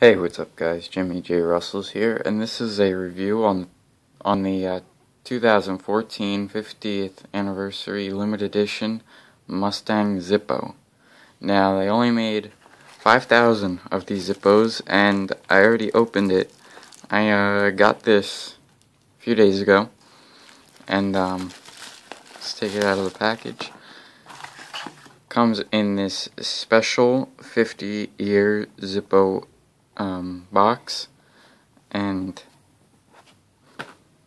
Hey, what's up guys? Jimmy J. Russell's here, and this is a review on the 2014 50th Anniversary Limited Edition Mustang Zippo. Now, they only made 5,000 of these Zippos, and I already opened it. I got this a few days ago, and let's take it out of the package. Comes in this special 50-year Zippo box, and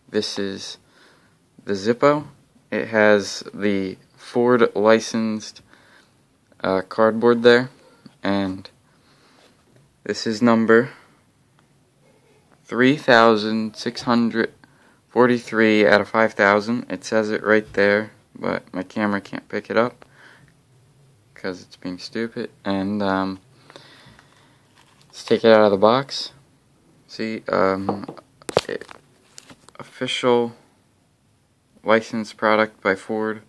this is the Zippo. It has the Ford licensed cardboard there, and this is number 3,643 out of 5,000. It says it right there, but my camera can't pick it up because it's being stupid. And let's take it out of the box. See, official licensed product by Ford.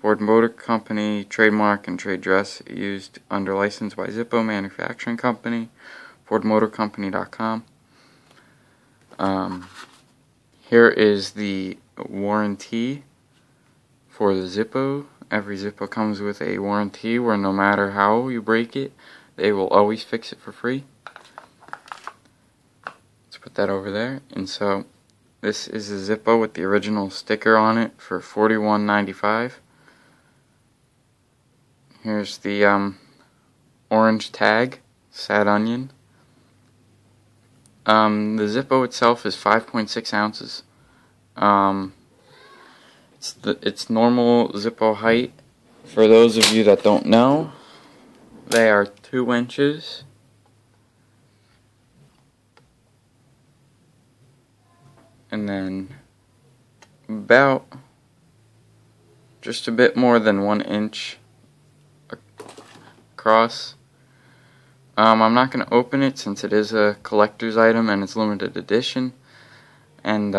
Ford Motor Company, trademark and trade dress, used under license by Zippo Manufacturing Company, FordMotorCompany.com. Here is the warranty for the Zippo. Every Zippo comes with a warranty where no matter how you break it, they will always fix it for free. Let's put that over there. And so this is a Zippo with the original sticker on it for $41.95. Here's the orange tag, sad onion. The Zippo itself is 5.6 ounces. It's normal Zippo height. For those of you that don't know, they are 2 inches. And then about just a bit more than 1 inch across. I'm not going to open it since it is a collector's item and it's limited edition. And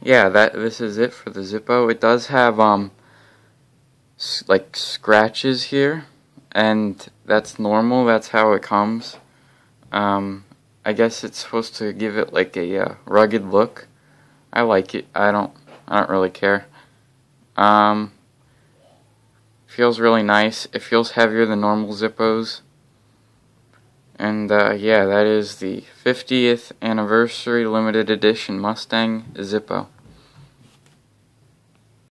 yeah, this is it for the Zippo. It does have like scratches here, and that's normal. That's how it comes. I guess it's supposed to give it like a rugged look. I like it. I don't really care. Feels really nice. It feels heavier than normal Zippos. And yeah, that is the 50th Anniversary Limited Edition Mustang Zippo.